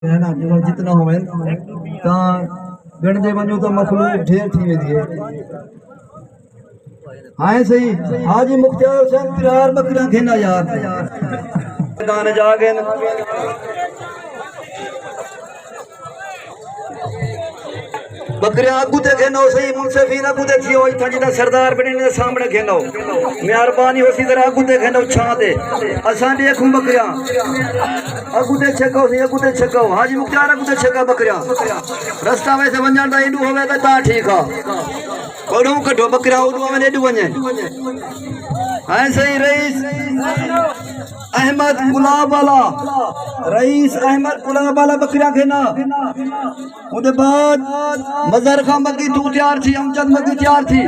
है ना जितना हो ता गणदे वञो तो मखलूक ढेर थी वेंदी है। हाँ सही हाजी मुख्तियार हुसैन तिरार बकरियां खेना यार मैदान जागे बकरियां अगू ते खेनो सही मुंसफीन अगू ते थियो इथा जिदा सरदार बने ने सामने खेनो मेहरबानी होसी जरा अगू ते खेनो छा दे असा देखूं बकरियां अगू ते छको सी अगू ते छको हाजी मुख्तियार अगू ते छका बकरियां रास्ता वैसे वंजण दा एडू होवे ता ठीक आ ओडू कढो बकरियां ओडू में एडू वने हां सही रईस अहमद गुलाब वाला रईस अहमद गुलाब वाला बकरियां खेना उदे बाद मजर खां मगी तू तैयार थी अमजद मगी तैयार थी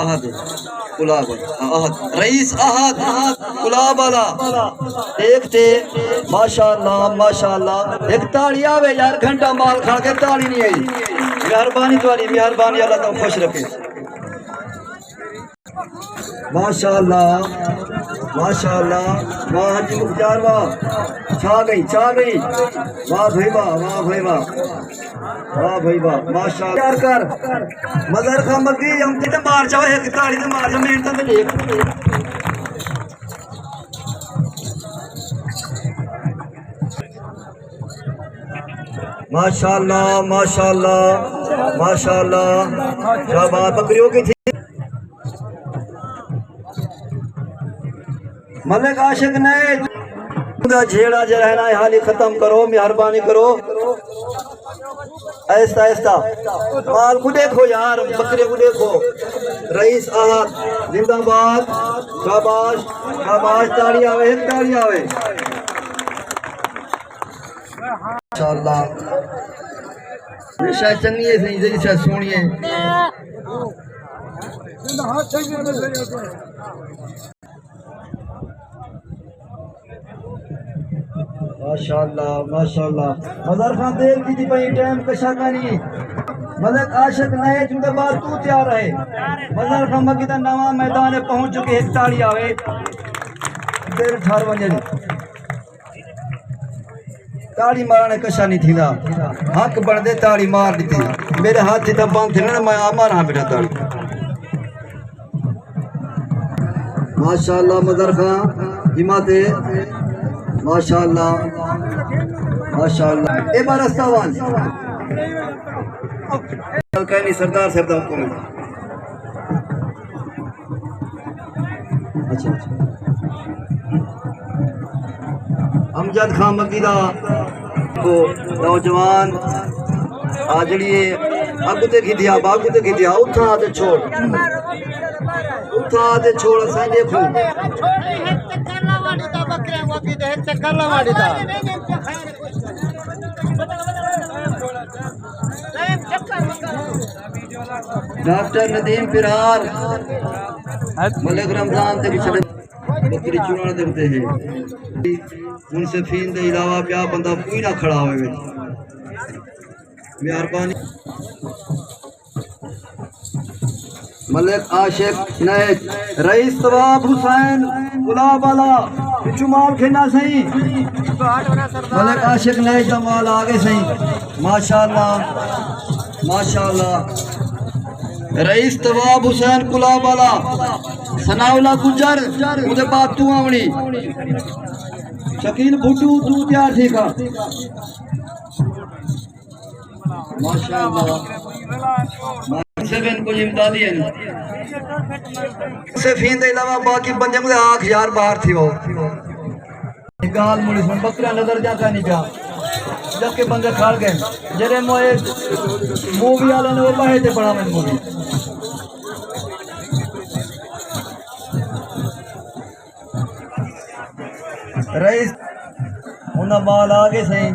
अहद गुलाब अहद रईस अहद गुलाब वाला देखते माशाअल्लाह एक ताड़ी आवे यार घंटा माल खा के ताड़ी नहीं आई मेहरबानी तुम्हारी मेहरबानी अल्लाह तुम खुश रखे माशाअल्लाह वाह हाजी मुख्तियार वाह छा गई वाह भाई वाह माशाअल्लाह कर मदर खा मगी हम ते मार जाओ एक ताड़ी ते मार जा मेहनत ते देख माशाअल्लाह शाबाश बकरियों की थी मलिक आशिक ने झेड़ा जो रहना है हाली खत्म करो मेहरबानी करो ऐसा ऐसा माल को देखो यार बकरे को देखो रईस अहद जिंदाबाद शाबाश ताड़ी आवे माशाअल्लाह शायद चंगी है सही जरी शायद सोनी है माशाअल्लाह मज़र खान देर की थी भाई टाइम कशा का नहीं मलिक आशिक नए चुंदे बाद तू तैयार है मज़र खान मगी दा नवा मैदान पहुंच चुके एक ताड़ी आवे तेरे ठार वने ताड़ी मारने कशा नहीं थीदा हक बनदे ताड़ी मार दी मेरे हाथ से तब बंद थे ना मैं मार हां बेटा ताड़ी माशाअल्लाह मज़र खान हिम्मत माशाअल्लाह ए बारस्तावान कहनी सरदार साहब दा हुक्म है अच्छा अमजद खान मकीदा को नौजवान आजड़ी अगु ते खिदिया उठा ते छोड़ असा देखो डॉक्टर नदीम पिरार मलिक रमजान ते बकरी चुनाने देते हैं उनसे फीन के अलावा क्या बंदा कोई ना खड़ा होवे मेहरबानी मलिक आशिक नए रईस तवाब हुसैन गुलाब वाला चुमाल खेना सही मलिक आशिक नए जमाल आगे सही माशाअल्लाह रईस तवाब हुसैन गुलाब वाला सनाउल्ला गुजर उदे बाद तू आवनी शकील भुट्टू तू तैयार थी का माशाअल्लाह सेवन को इमदादी है से फीन दे अलावा बाकी बंदे मुझे आंख यार बाहर थी वो गाल मुड़ी सुन बकरा नजर जाता नहीं जा जब के बंदे खाल गए जरे मोए मूवी वाले ने वो बाहे ते बड़ा मैं मूवी रईस उन्हें माल आगे सही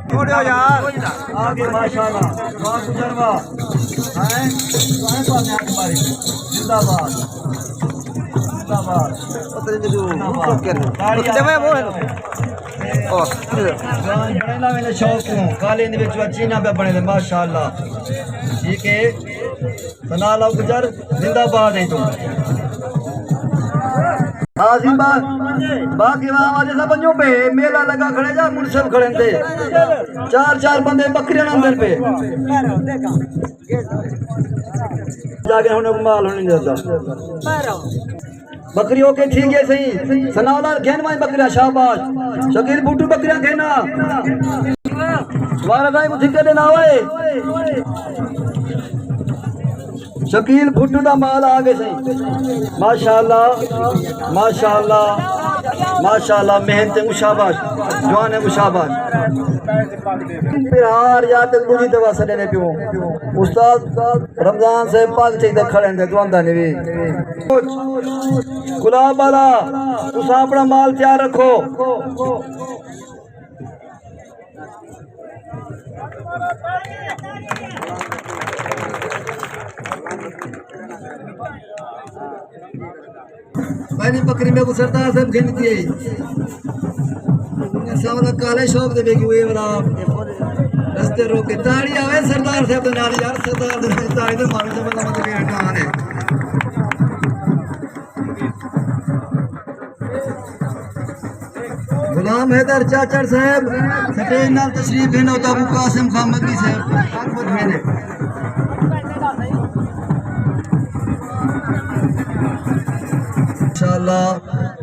छोड़ो यार आगे माशाल्लाह वाह गुजरवा हैं पास आंख मारी जिंदाबाद चीना पे बने माशाअल्लाह ठीक है सना लो गुजर जिंदाबाद है तुम हाजी बाकी वहां सब पंजों पे मेला लगा खड़े जा मुनसिफ खड़े थे चार बंदे बकरियां अंदर पे जाके हुन माल होने देता बकरियों के ठीक है सही सनावला घेन में बकरियां शाबाश शकील बूटू बकरियां घेना वाला भाई मुझे के देना ओए शकील भुट्टू दा माल आ गए सही माशाअल्लाह माशाअल्लाह माशाअल्लाह मेहनत मुशाबाश जवान है मुशाबाश बिहार या तक मुझी दवा सने पियो उस्ताद रमजान से पाक चाहिए खड़े ने दुआंदा ने भी गुलाब वाला तुसा अपना माल तैयार रखो मैंने बकरी में सरदार साहब गिनती है सामने काले शौक दे बेगी हुए वाला रास्ते रोके ताड़ी आवे सरदार साहब दे नाल यार सरदार दे ताड़ी दे मारू से बंदा मतलब ये कहां है गुलाम हैदर चाचड़ साहब सटेज नाल तशरीफ है नौता अबू कासिम खान मक्की साहब अकबर मेरे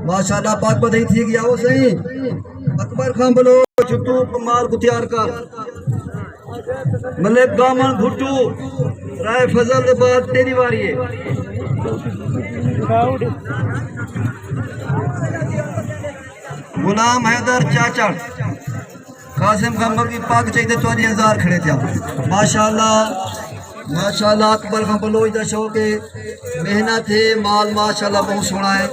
माशाल्लाह पाक बधाई थी गया वो सही अकबर खान बोलो छुट्टू माल को तैयार कर मलिक गामन भुट्टू राय फजल के बाद तेरी बारी है गुलाम हैदर चाचड़ कासिम खान की पाक चाहिए 40,000 खड़े थे माशाल्लाह माशाल्लाह अकबर खान बलोच का शौक है मेहनत है माल माशाल्लाह बहुत सोना है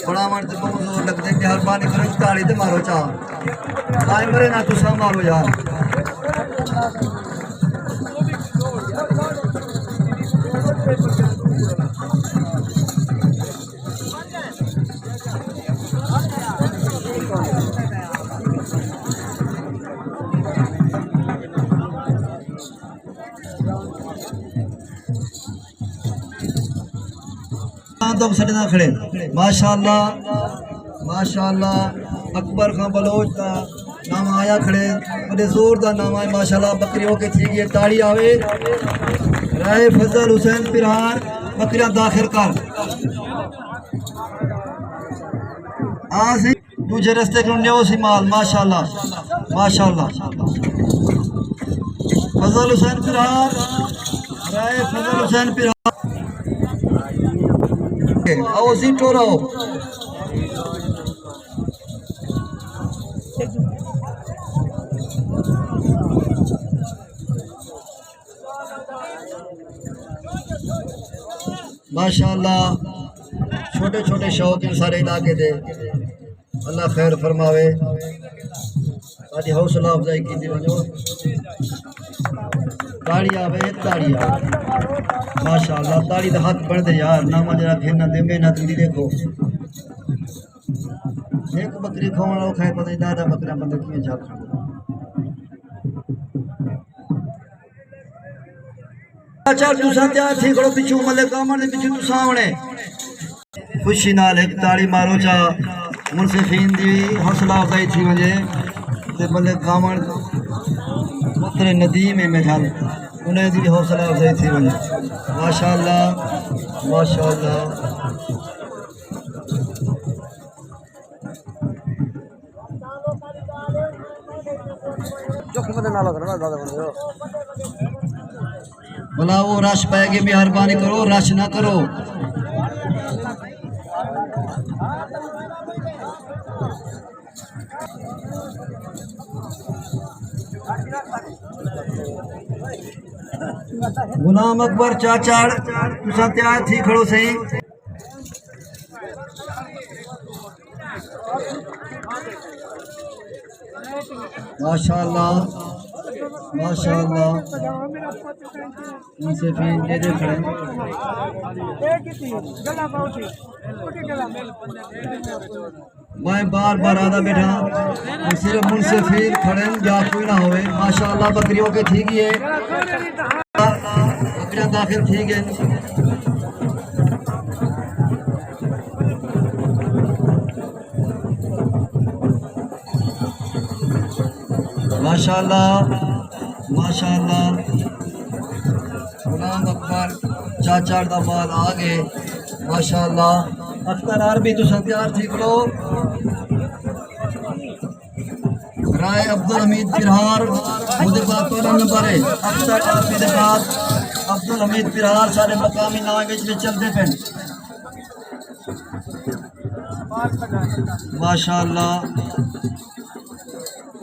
बड़ा मन से बहुत जोर लगते मेहरबानी करो ताड़ी ते मारो चाह आए मरे ना तुसा मारो यार दम सड़ना खड़े माशाल्लाह माशाल्लाह अकबर खान बलोच का नाम आया खड़े बड़े जोर का नाम आया माशाल्लाह बकरियों के ठीक है ताड़ी आवे राय फजल हुसैन पिरहार बकरियां दाखिल कर आ सी दूसरे रास्ते को न्यो सी माल माशाल्लाह माशाल्लाह फजल हुसैन पिरहार राय फजल हुसैन पिरहार आओ सीटो रहो माशाल्लाह छोटे छोटे शौक सारे इलाके दे अल्लाह खैर फरमावे साडी हौसला अफजाई की वजो ताड़ी आवे माशाल्लाह ताड़ी तो हाथ बढ़ दे यार नामा जरा खेना दे मेहनत दी देखो एक बकरी खाना खाए पता नहीं दादा बकरा बंदा किए जा अच्छा तुसा तैयार थी खड़ो पिछू मले कामन दे पिछू तू सामने खुशी नाल एक ताड़ी मारो चा मुनसिफीन दी हौसला अफजाई थी वजे ते मले कामन उतरे नदीम में ख्याल उन्हें दी हौसला अफजाई थी वजे माशाल्लाह माशाल्लाह बोला वो रश पाएगी मेहरबानी करो रश ना करो गुलाम अकबर चाचाड़ तुसा तैयार थी खड़ो सही माशाल्लाह माशाल्लाह उनसे भी दे खड़े मैं बार बार आदा बैठा सिर्फ मुंसफीर खड़े जा कोई ना होवे माशाअल्लाह बकरियों के ठीक ही है बकरियां दाखिल ठीक है माशाअल्लाह माशाअल्लाह गुलाम अकबर चाचा दा माल आ गए माशाअल्लाह अख्तर आरबी तो तैयार ठीक लो राय अब्दुल हमीद फिरहार मुझे बात पर नंबर है अख्तर आरबी के बाद अब्दुल हमीद फिरहार सारे मकामी नाम में चलते पे माशाअल्लाह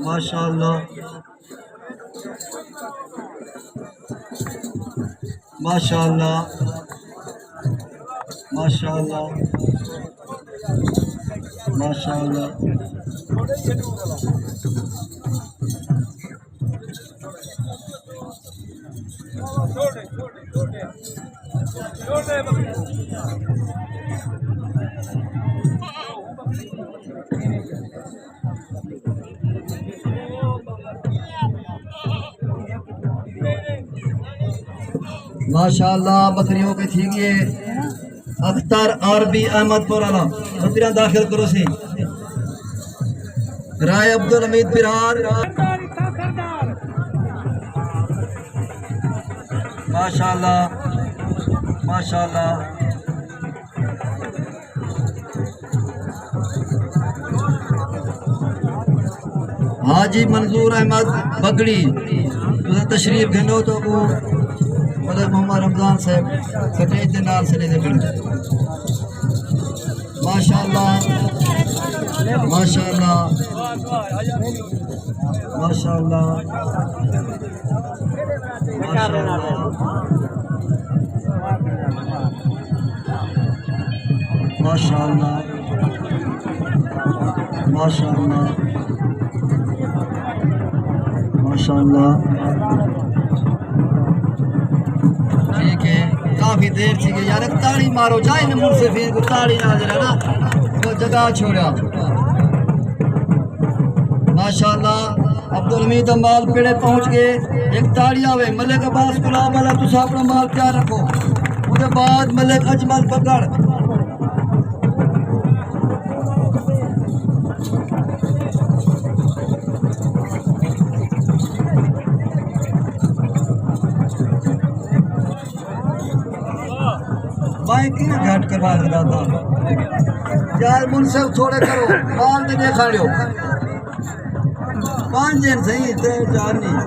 माशाअल्लाह माशाअल्लाह माशाअल्लाह माशाअल्लाह माशाअल्लाह बकरियों के ठीक है अख्तर आरबी अहमद पुराना बकरियां दाखिल करो सी राय अब्दुल हमीद बिहार माशाअल्लाह माशाअल्लाह हाजी मंजूर अहमद बगड़ी तशरीफ घनो तो वो मतलब मोहम्मद रमजान साहब सटेज के नाल से लेते फिर माशाअल्लाह माशाअल्लाह माशाअल्लाह माशाअल्लाह माशाअल्लाह माशाअल्लाह ठीक है काफी देर थी गई यार ताड़ी मारो जाए न मुझसे फिर को ताड़ी ना जरा ना वो जगह छोड़ा माशाअल्लाह अब्दुल हमीद माल पेड़े पहुंच गए एक ताड़ी आवे मलिक अब्बास गुलाम वाला तुम अपना माल तैयार रखो उसके बाद मलिक अजमल पकड़ घाट के बाद दादा यार मुझसे थोड़े करो माल में देखा लियो 5 दिन सही 3-4 नहीं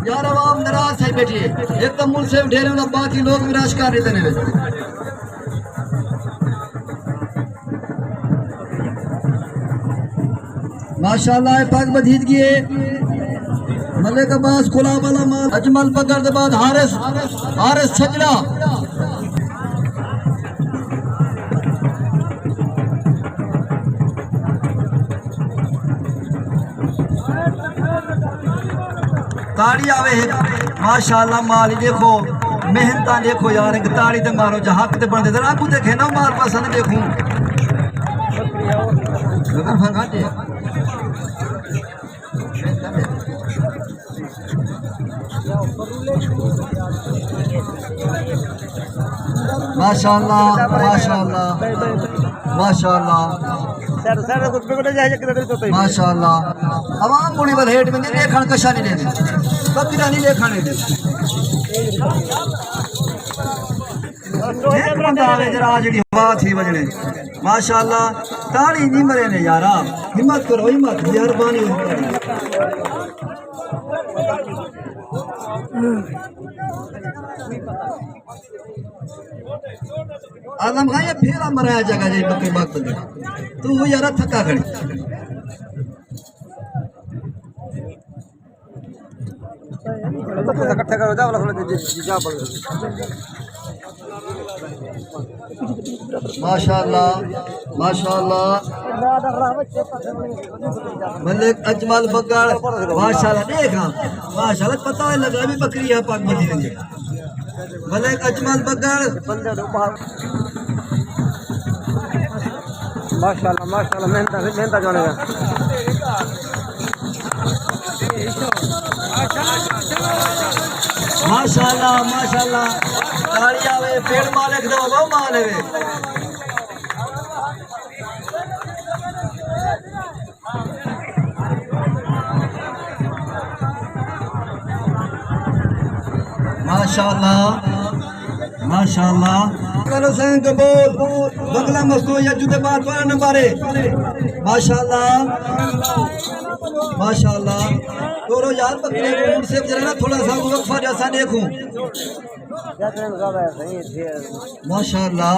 यार आवाम नाराज है बैठी एक तो मुझसे ढेर बाकी लोग विराश कर रहे थे माशाअल्लाह पाक बधीत किए मलिक अब्बास गुलाम वाला माल अजमल पकड़ के बाद हारिस छजड़ा ताड़ी आवे माशाअल्लाह माल देखो मेहनत देखो यार एक ताड़ी ते मारो जहाँ हक ते बनते थे आपको देखे ना माल पसंद देखूं माशाअल्लाह माशाअल्लाह माशाअल्लाह माशाअल्लाह आवाम बुढ़ी बल हेठ में नहीं लेखन कशा नहीं लेने बकरा नहीं लेखन हवा थी बजने माशाअल्लाह ताड़ी नहीं मरे ने यारा हिम्मत करो हिम्मत मेहरबानी आलम खान ये फेरा मराया जगह जे बकरी बाग बंदे तू वो यारा थका खड़ी इकट्ठा करो जा वाला जा माशाल्लाह माशाल्लाह मलिक अजमल बगड़ माशाल्लाह देखा माशाल्लाह पता है लगा भी बकरी है पाक मदीने मलिक अजमल बगड़ माशाल्लाह माशाल्लाह मेहनत जाने का माशाल्लाह माशाल्लाह ताड़ियां वे पेड़ मालिक दो वो माने वे माशाल्लाह माशाल्लाह कलो सैन कबूल बंगला मस्तो या जुदे बात वाला नंबरे माशाल्लाह माशाल्लाह तोरो यार बकरे को से जरा ना थोड़ा सा वक्फा जैसा देखूं माशाल्लाह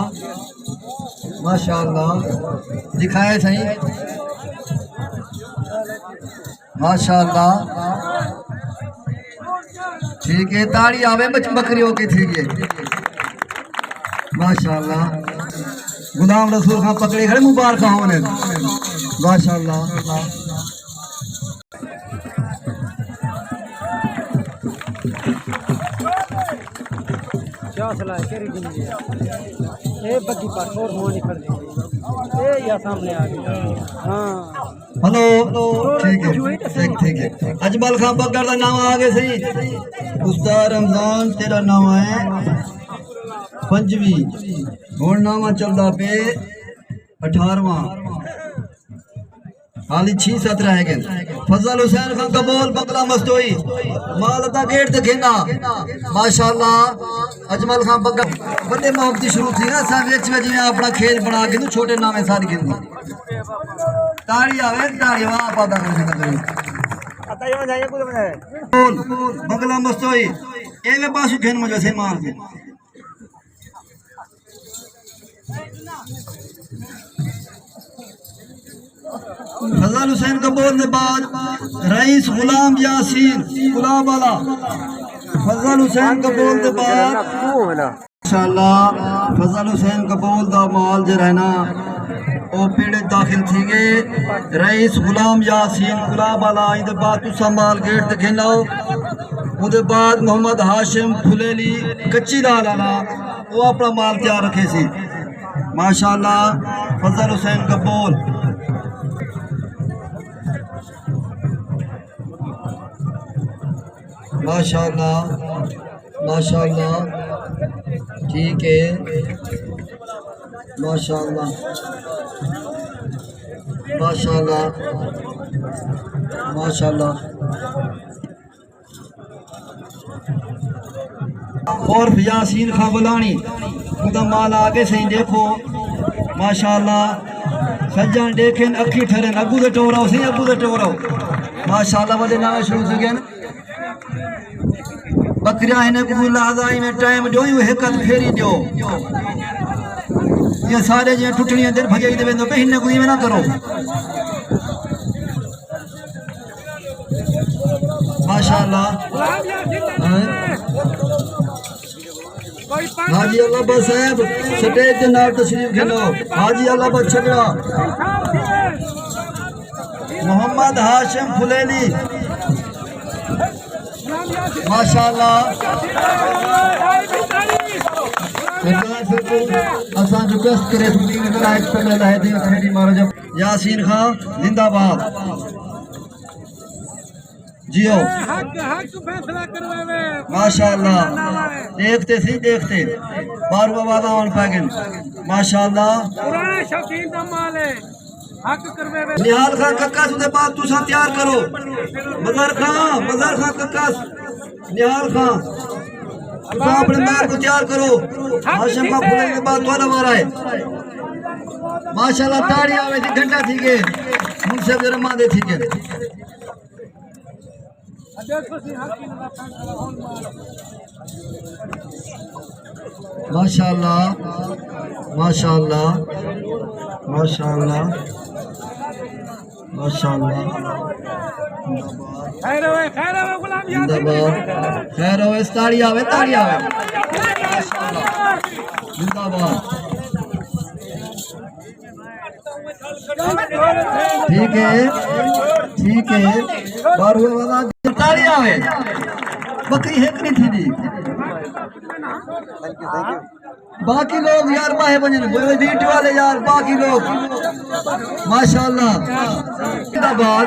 माशाल्लाह दिखाए सही माशाल्लाह ठीक है ताड़ी आवे बकरियों की ठीक है माशाल्लाह गुलाम रसूल खां पकड़े खड़े मुबारक होने माशाल्लाह क्या सलाह केरी जिंदगी ए बग्गी पर और हो निकल गई ए या सामने आ गई हां हेलो ठीक है ठीक है अजमल खां बगड़ का नाम आगे सही उस्ताद रमजान तेरा नाम है पंजवी हुण नामा चलदा पे 18वां हाली 6-7 रह गए फजल हुसैन खान कबूल बंगला मस्तोई माल दा गेट ते घेना माशाल्लाह अजमल खान बगड़ बड़े मोहब्बती शुरू थी ना सा विच जिवें अपना खेल बना के छोटे नामे सारी गिनती ताड़ी आवे ताड़ी वहां पादा कर आता यो जाए कुछ बनाए बंगला मस्तोई एवे पासु घेन मजो से मार के फजल हुसैन कबूल के बाद रईस गुलाम यासीन गुलाम वाला फजल हुसैन कबूल के बाद माशाल्लाह फजल हुसैन कबूल दा माल जो रहना ओ पेड़े दाखिल थी गए रईस गुलाम यासीन गुलाम वाला इधर बाद तुसा माल गेट ते खेलाओ उधर बाद मोहम्मद हाशिम फुलेली कच्ची लाल वाला वो अपना माल तैयार रखे सी माशाल्लाह फजल हुसैन कबूल माशाल्लाह माशाल्लाह ठीक है माशाल्लाह माशाल्लाह माशाल्लाह और यासीन खां बुलानी उदा माल आगे सही देखो माशाल्लाह सज्जन देखें अखी ठहरन अगू दे टोराओ सही अगू दे टोराओ माशाल्लाह वाले नाम शुरू से गए बकरियां इन्हें कबूल आज़ाई में टाइम दो एक फेरी दो ये सारे जो टुटनियां दिन भजाई दे वेंदो पे इन्हें कोई में ना करो माशाल्लाह हाजी अल्लाह साहब स्टेज के नाल तशरीफ खेलो हाजी अल्लाह छगड़ा मोहम्मद हाशिम फुलेली माशाल्लाह असां रिक्वेस्ट करे शूटिंग में लाइक पे लाए थे मेरी मारो जब यासीन खां जिंदाबाद जियो फैसला करवावे माशाल्लाह देखते सी देखते बार बार ऑन पैगन माशाल्लाह पुराने शौकीन दा माल है हक करवावे निहाल खां कक्का सुदे बाद तुसा तैयार करो मजर खां कक्का निहाल खां तुसा अपने माल को तैयार करो हाशिम का फुले के बाद तोला मारा है माशाल्लाह ताड़ी आवे थी घंटा थी के मुझसे जरा मादे थी के माशाल्लाह माशाल्लाह माशाल्लाह माशाल्लाह खैर गुलाम याद जिंदाबाद खैर ताड़ी आवे माशाल्लाह जिंदाबाद। ठीक है ठीक है। तालियां है बकरी है कि नहीं थी जी। बाकी लोग यार बाहे बजन बीट वाले यार बाकी लोग माशाल्लाह जिंदाबाद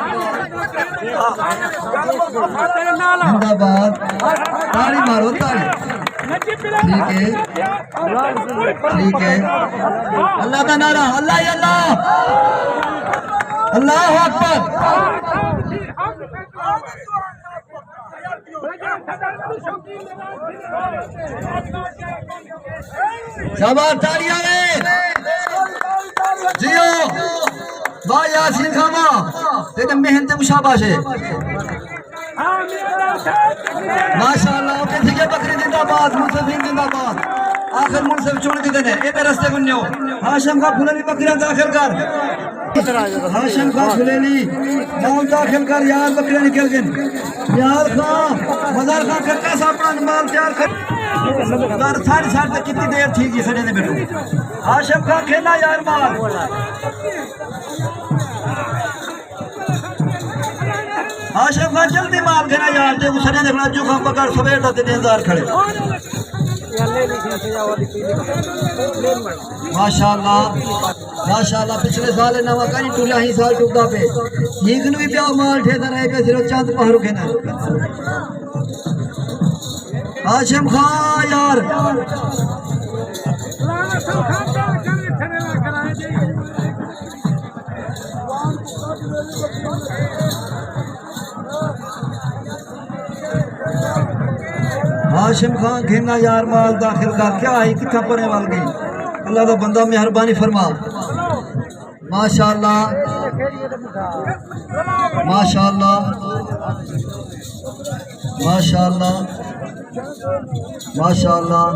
जिंदाबाद। ताली मारो ताली। ठीक है ठीक है। अल्लाह का नारा अल्लाह ही अल्लाह अल्लाह अकबर। शाबाश तालियां जियो भाई यासीन खामा तेरे मेहनत मुशाबाश है माशाल्लाह। ओके ठीक है बकरी जिंदाबाद मुसफिन जिंदाबाद। आखिर मुनसिफ चुन के देने ए रास्ते गुन्यो हाशिम का फुलेली बकरियां दाखिल कर। हाशिम का फुलेली नाम दाखिल कर यार बकरियां निकल गई यार खां मजार खां कक्का सा अपना माल तैयार कर। यार साढ़े साठ तक कितनी देर थी जी सड़े ने बैठो हाशिम खां खेला यार माल। हाशिम खां जल्दी माल खेला यार जो सड़े देखना जो खां पकड़ सवेर तक इंतजार खड़े। माशाल्लाह माशाल्लाह। पिछले साल नवा कहीं टूला ही साल टूटा पे ठीक भी प्या माल ठेदा रहे पे सिर्फ चंद पहाड़ों के ना। हाशिम खां यार हाशिम खां खेना यार माल दाखिल का क्या है कितना परे वाल गई। अल्लाह का बंदा मेहरबानी फरमा माशाल्लाह माशाल्लाह माशाल्लाह माशाल्लाह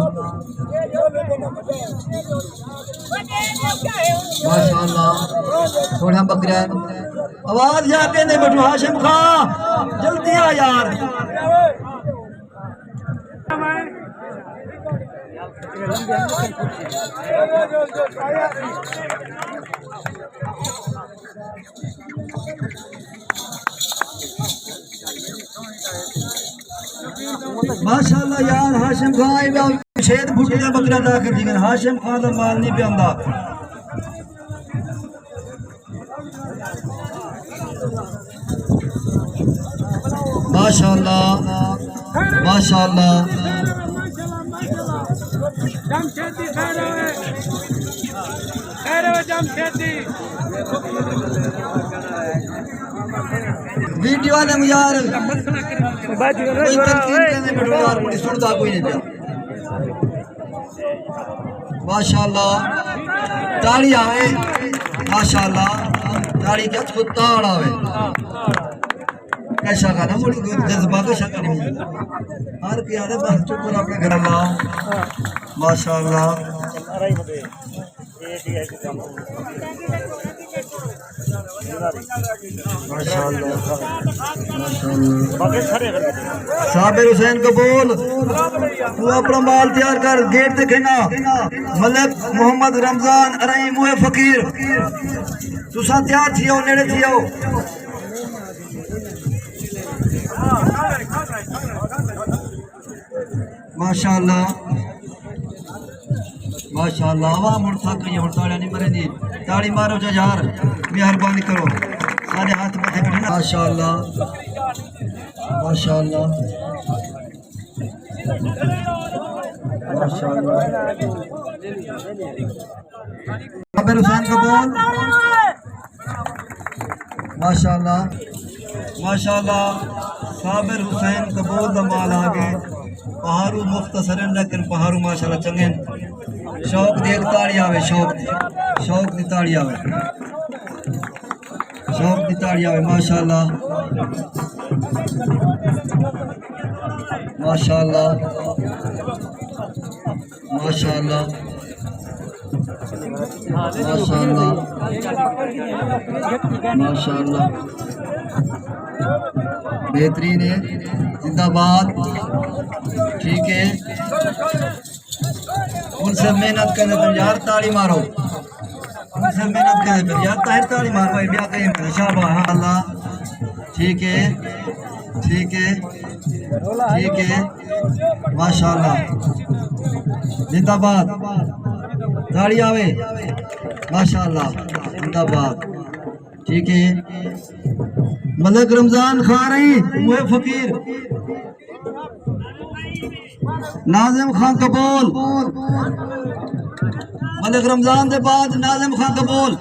माशाल्लाह। थोड़ा बकरियां आवाज जाते नहीं बैठो हाशिम खां जल्दी आ यार। माशाल्लाह यार हाशिम खां छेद फुटिया बकरा दाखिल थी हाशिम खां का माल नहीं पे आंदा। माशाल्लाह माशाल्लाह वीडियो वाले यार सुनता कोई नहीं पिया। माशाल्लाह ताड़ी आवे माशाल्लाह ताड़ी क्या ताड़ आवे कैसा का ना मुड़ी जज्बा तो शक नहीं हर की आदत बस चुप कर अपने घर ला माशाल्लाह साबिर हुसैन कबूल तू अपना माल तैयार कर गेट देखना मलिक मोहम्मद रमजान अरई मुए फकीर तुसा तैयार थी हो नेड़े थी हो माशाल्लाह माशाल्लाह। हवा मुड़ता कहीं हड़ताल नहीं मरेंदी ताड़ी मारो जो यार मेहरबानी करो सारे हाथ में माशाल्लाह माशाल्लाह माशाल्लाह। साबिर हुसैन कबूल माशाल्लाह माशाल्लाह। साबिर हुसैन कबूल दा माल आ गए पहाड़ू मुख्तसरन लेकिन पहाड़ू माशाल्लाह चंगे शौक देख ताड़ी आवे शौक दी ताड़ी आवे शौक दी ताड़ी आवे माशाल्लाह माशाल्लाह माशाल्लाह माशाल्लाह माशाल्लाह बेहतरीन है जिंदाबाद। ठीक है उनसे मेहनत करने तुम यार ताली मारो उनसे मेहनत करने तुम यार ताहिर ताली मारो भाई ब्याह कहीं शाबाश अल्लाह ठीक है ठीक है ठीक है माशाल्लाह जिंदाबाद ताली आवे माशाल्लाह जिंदाबाद ठीक है मलिक रमजान खा रही मुहे फकीर नाजिम खान कबूल मलिक रमजान के बाद नाजिम खान कबूल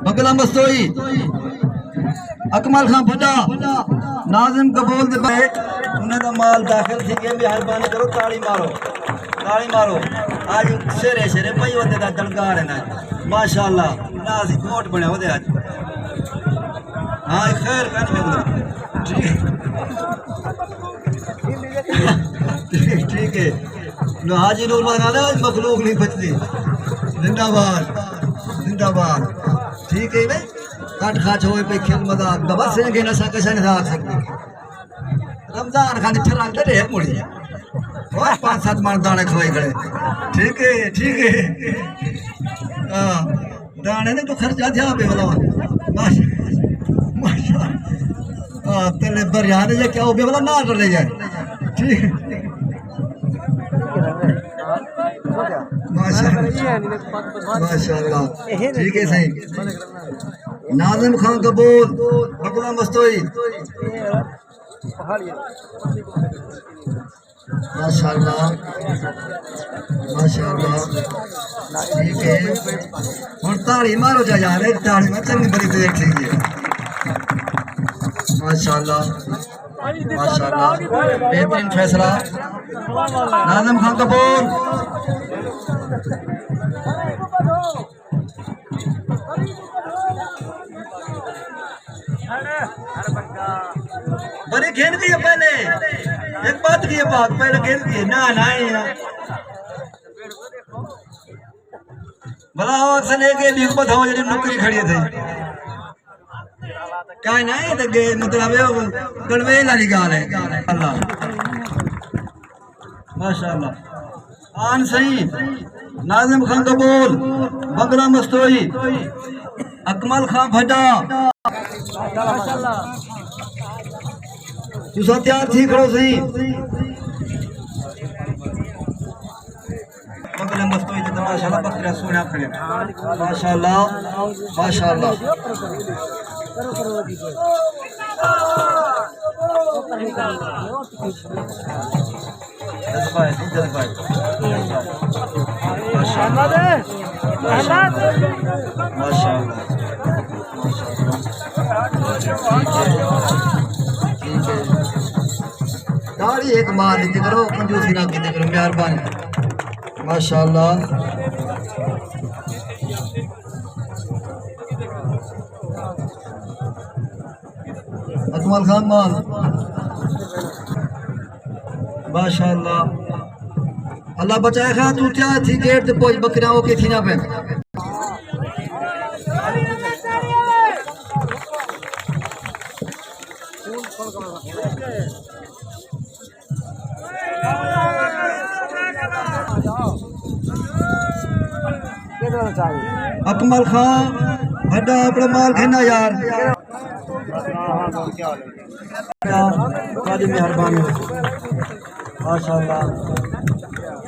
बगला मस्तोई अकमल खान फटा नाजिम कबूल दे पे उन्हें तो माल दाखिल थी गए मेहरबानी करो ताली मारो आज शेरे शेरे पई होते दा दलकार है ना माशाल्लाह नाजी कोट बने होते आज हाँ खैर कर ठीक है हाजी नूर लगाना मखलूक नहीं बचती जिंदाबाद जिंदाबाद ठीक है भाई काट खाच हो पे खेल मजा दबा से के नशा कैसे नहीं आ सकते रमजान खान ठराक दे रे मुड़ी और 5-7 मान दाने खवाई गए ठीक है हां दाने ने तो खर्चा दिया पे वाला माशा हां तेरे बरियाने जे क्या हो बे वाला ना कर ले जाए ठीक माशाल्लाह ठीक है सही नाजिम खान कबूल बगला मस्तोई माशाल्लाह माशाल्लाह ठीक है और ताली मारो जा यार एक ताली में चंगी बड़ी देख लीजिए माशाल्लाह माशाल्लाह बेहतरीन फैसला नाजिम खान कबूल बड़े खेल की पहले एक बात की बात पहले खेल की ना भला से लेके भी बताओ जरी नौकरी खड़ी थे क्या नहीं तो मतलब कड़वे वाली गाल है अल्लाह माशाल्लाह आन सही नाजिम खान कबूल बगला मस्तोई अकमल खान भट्टा तू तैयार थी खड़ो सही बगला मस्तोई तो माशाल्लाह बकरा सोना खड़े माशाल्लाह माशाल्लाह दाढ़ी एक मार लीजिए करो कंजूसी ना कीजिए करो मेहरबानी माशाल्लाह अकमल खान माल माशाल्लाह अल्लाह बचाए खा तू क्या थी गेट पे पहुंच बकरियां हो के थी ना पे अकमल खान भड्डा अपना माल खेना यार मेहरबानी माशाल्लाह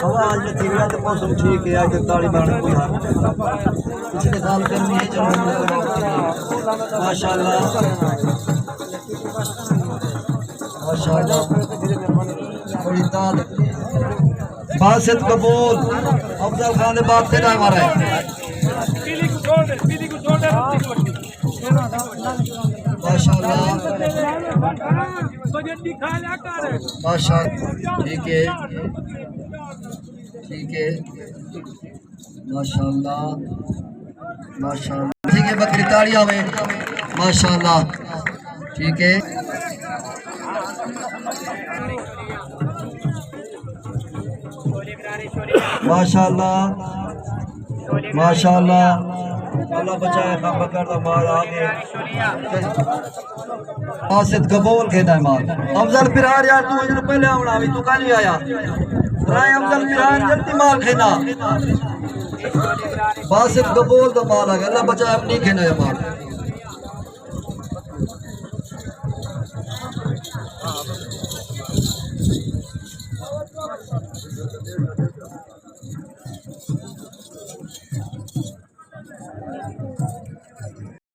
हवा आज में थी तो मौसम ठीक है आज ताली मारने कोई हाल पिछले साल गर्मी है चलो माशाल्लाह माशाल्लाह बड़ी ताल बासित कबूल अफजल खान ने बात करना हमारा है माशाल्लाह माशाल्लाह ठीक है माशाल्लाह माशाल्लाह ठीक है बकरी ताड़ियां में माशाल्लाह ठीक है माशाल्लाह माशाल्लाह अल्लाह बचाए खा बकर दा माल आ गए आसित कबूल के दा माल अफजल फिरार यार तू इधर पहले आवना भी तू कानी आया राय अफजल मिरान जल्दी माल खेना बासिफ गबोल दा माल आ गया अल्लाह बचाए अपनी खेना है माल